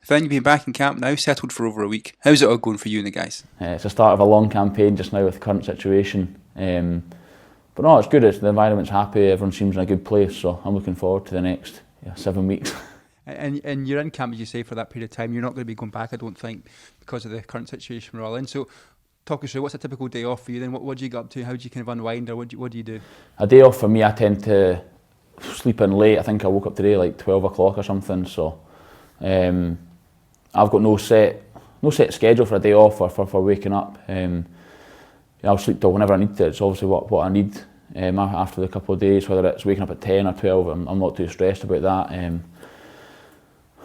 Finn, you've been back in camp now, settled for over a week. How's it all going for you and the guys? It's the start of a long campaign just now with the current situation. But no, it's good. The environment's happy, everyone seems in a good place, so I'm looking forward to the next 7 weeks. And you're in camp, as you say, for that period of time. You're not going to be going back, I don't think, because of the current situation we're all in. So talk us through, what's a typical day off for you then? What do you get up to? How do you kind of unwind, or what do you do? A day off for me, I tend to sleep in late. I think I woke up today like 12 o'clock or something, so I've got no set schedule for a day off or for waking up. I'll sleep till whenever I need to. It's obviously what I need after the couple of days, whether it's waking up at 10 or 12, I'm not too stressed about that.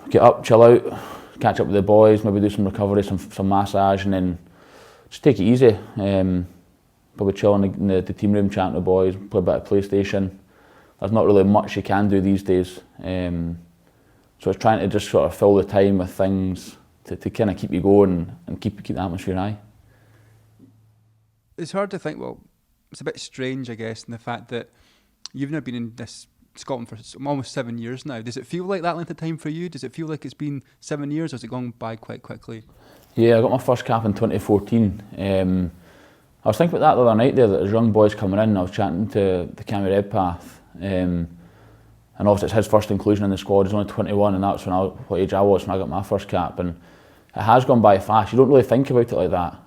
Get up, chill out, catch up with the boys, maybe do some recovery, some massage, and then just take it easy. Probably chill in the team room, chatting to the boys, play a bit of PlayStation. There's not really much you can do these days. So it's trying to just sort of fill the time with things to kind of keep you going and keep the atmosphere high. It's hard to think, well, it's a bit strange, I guess, in the fact that you've now been in this Scotland for almost 7 years now. Does it feel like that length of time for you? Does it feel like it's been 7 years, or has it gone by quite quickly? Yeah, I got my first cap in 2014. I was thinking about that the other night there, that there's young boys coming in. I was chatting to the Cammy Redpath, and obviously it's his first inclusion in the squad. He's only 21, and that's what age I was when I got my first cap. And it has gone by fast. You don't really think about it like that,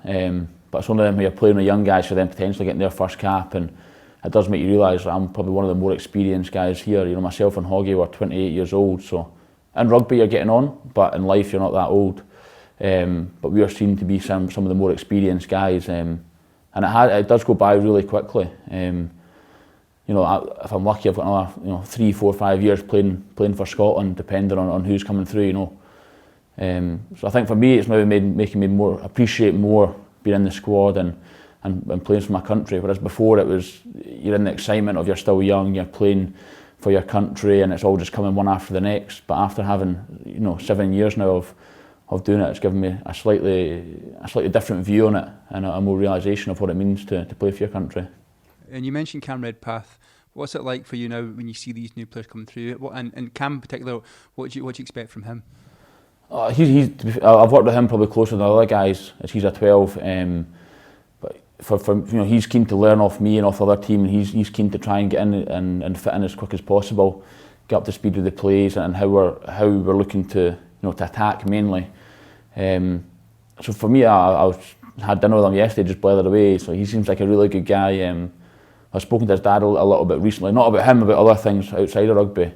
but it's only when you're playing with young guys for them potentially getting their first cap, and it does make you realise that I'm probably one of the more experienced guys here. You know, myself and Hoggy were 28 years old, so in rugby you're getting on, but in life you're not that old. But we are seen to be some of the more experienced guys, and it does go by really quickly. You know, if I'm lucky, I've got another 3, 4, 5 years playing for Scotland, depending on who's coming through. You know, so I think for me, it's maybe making me more appreciate more being in the squad and playing for my country. Whereas before, it was you're in the excitement of you're still young, you're playing for your country, and it's all just coming one after the next. But after having 7 years now of doing it, it's given me a slightly different view on it and a more realisation of what it means to play for your country. And you mentioned Cam Redpath. What's it like for you now when you see these new players coming through? And Cam in particular, what do you expect from him? I've worked with him probably closer than the other guys, as he's a 12. But for he's keen to learn off me and off the other team, and he's keen to try and get in and fit in as quick as possible, get up to speed with the plays and how we're looking to attack mainly. So for me, I had dinner with him yesterday, just blathered away. So he seems like a really good guy. I've spoken to his dad a little bit recently, not about him, about other things outside of rugby.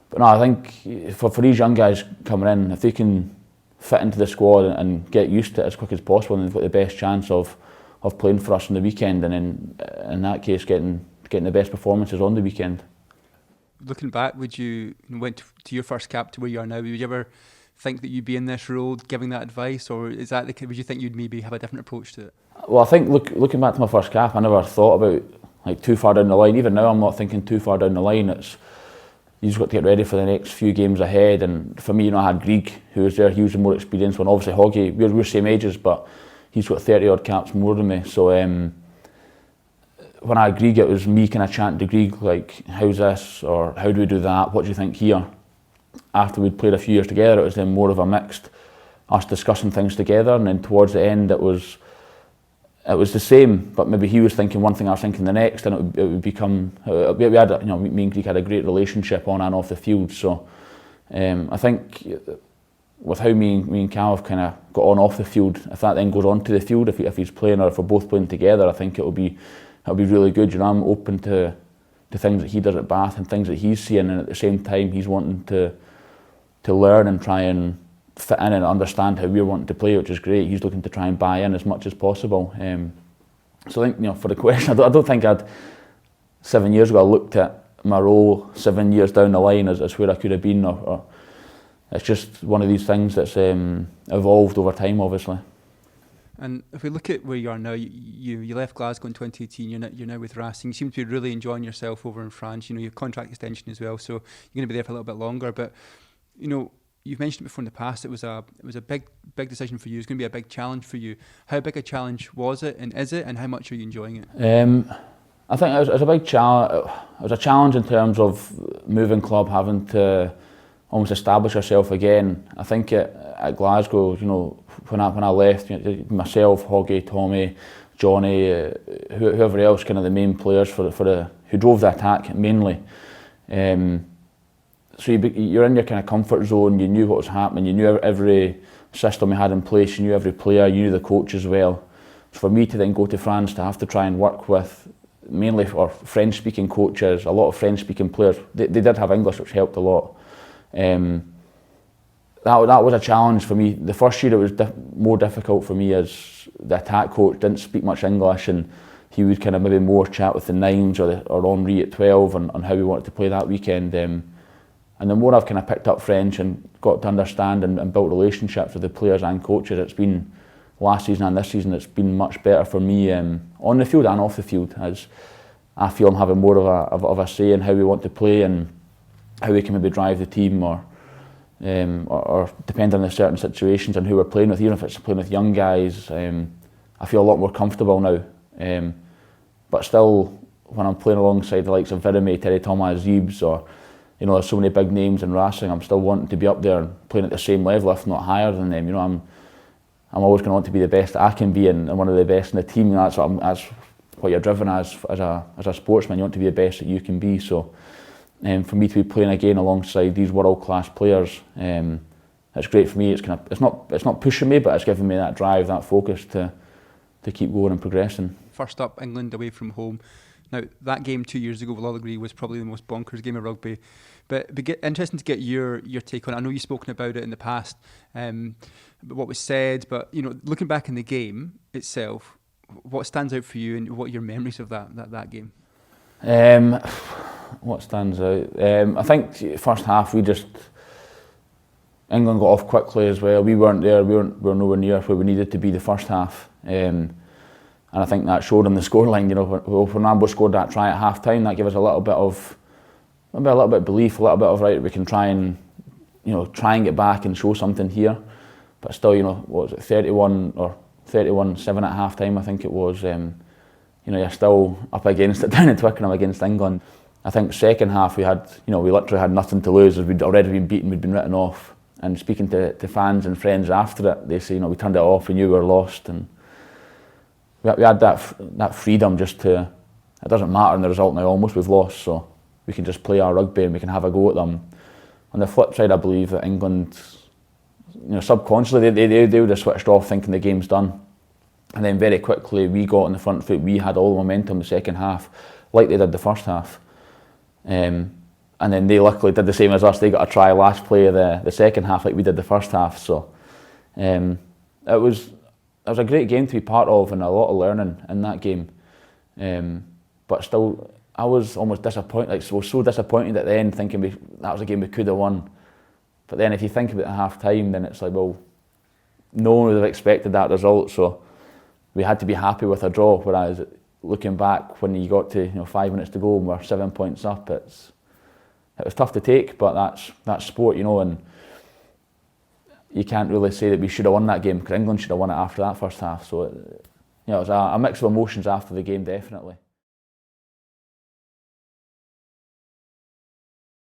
But no, I think for these young guys coming in, if they can fit into the squad and get used to it as quick as possible, then they've got the best chance of playing for us on the weekend, and then in that case getting the best performances on the weekend. Looking back, would you went to your first cap to where you are now? Would you ever think that you'd be in this role giving that advice, or would you think you'd maybe have a different approach to it? Well, I think looking back to my first cap, I never thought about like too far down the line. Even now, I'm not thinking too far down the line. You just got to get ready for the next few games ahead. And for me, I had Grieg, who was there. He was the more experienced one. Obviously, Hoggy, we're same ages, but he's got 30 odd caps more than me. So when I had Grieg, it was me kind of chatting to Grieg like, "How's this?" or "How do we do that? What do you think here?" After we'd played a few years together, it was then more of a mixed, us discussing things together, and then towards the end, it was the same, but maybe he was thinking one thing, I was thinking the next, and it would become. We had, me and Grieg had a great relationship on and off the field. So I think with how me and Cam have kind of got on off the field, if that then goes on to the field, if he's playing or if we're both playing together, I think it'll be really good. I'm open to things that he does at Bath and things that he's seeing, and at the same time he's wanting to learn and try and fit in and understand how we're wanting to play, which is great. He's looking to try and buy in as much as possible. So I think for the question, I don't think 7 years ago I looked at my role 7 years down the line as where I could have been, or it's just one of these things that's evolved over time, obviously. And if we look at where you are now, you left Glasgow in 2018. You're now with Racing. You seem to be really enjoying yourself over in France. Your contract extension as well, so you're going to be there for a little bit longer. But you've mentioned it before in the past. It was a big decision for you. It's going to be a big challenge for you. How big a challenge was it, and is it, and how much are you enjoying it? I think it was a big challenge. It was a challenge in terms of moving club, having to almost establish yourself again. I think at Glasgow, you know, when I left, you know, myself, Hoggy, Tommy, Johnny, whoever else, kind of the main players who drove the attack mainly. So you're in your kind of comfort zone. You knew what was happening. You knew every system we had in place. You knew every player. You knew the coach as well. So for me to then go to France to have to try and work with mainly French-speaking coaches, a lot of French-speaking players. They did have English, which helped a lot. That was a challenge for me. The first year it was more difficult for me as the attack coach didn't speak much English, and he would kind of maybe more chat with the nines or Henri at 12 on how we wanted to play that weekend. And the more I've kind of picked up French and got to understand and built relationships with the players and coaches, it's been last season and this season, it's been much better for me on the field and off the field, as I feel I'm having more of a say in how we want to play and how we can maybe drive the team, or depending on the certain situations and who we're playing with. Even if it's playing with young guys, I feel a lot more comfortable now. But still, when I'm playing alongside the likes of Virame, Terry Thomas, Zeebs, or you know, there's so many big names in Racing, I'm still wanting to be up there and playing at the same level, if not higher than them. You know, I'm always going to want to be the best that I can be and one of the best in the team. That's what you're driven as a sportsman. You want to be the best that you can be. So for me to be playing again alongside these world-class players, it's great for me. It's not pushing me, but it's giving me that drive, that focus to keep going and progressing. First up, England away from home. Now, that game 2 years ago, we'll all agree, was probably the most bonkers game of rugby. But it'd be interesting to get your take on it. I know you've spoken about it in the past, but what was said. But you know, looking back in the game itself, what stands out for you, and what are your memories of that game? What stands out? I think first half England got off quickly as well. We weren't there. We were nowhere near where we needed to be the first half. And I think that showed on the scoreline. You know, when Rambo scored that try at half time, that gave us a little bit of belief, a little bit of right, we can try and get back and show something here. But still, you know, what was it, 31-7 at half time, I think it was. You know, you're still up against it down in Twickenham against England. I think second half we literally had nothing to lose, as we'd already been beaten, we'd been written off. And speaking to fans and friends after it, they say, you know, we turned it off, we knew we were lost, and we had that freedom just to, it doesn't matter in the result now, almost we've lost, so we can just play our rugby and we can have a go at them. On the flip side, I believe that England, you know, subconsciously they would have switched off thinking the game's done, and then very quickly we got on the front foot. We had all the momentum the second half, like they did the first half, and then they luckily did the same as us. They got a try last play of the second half, like we did the first half. So it was a great game to be part of, and a lot of learning in that game. But still, I was almost disappointed. Like, was so disappointed at the end, thinking that was a game we could have won. But then, if you think about it at half time, then it's like, well, no one would have expected that result, so we had to be happy with a draw. Whereas looking back, when you got to 5 minutes to go and we're 7 points up, it was tough to take. But that's sport, you know, and you can't really say that we should have won that game, because England should have won it after that first half. So it was a mix of emotions after the game, definitely.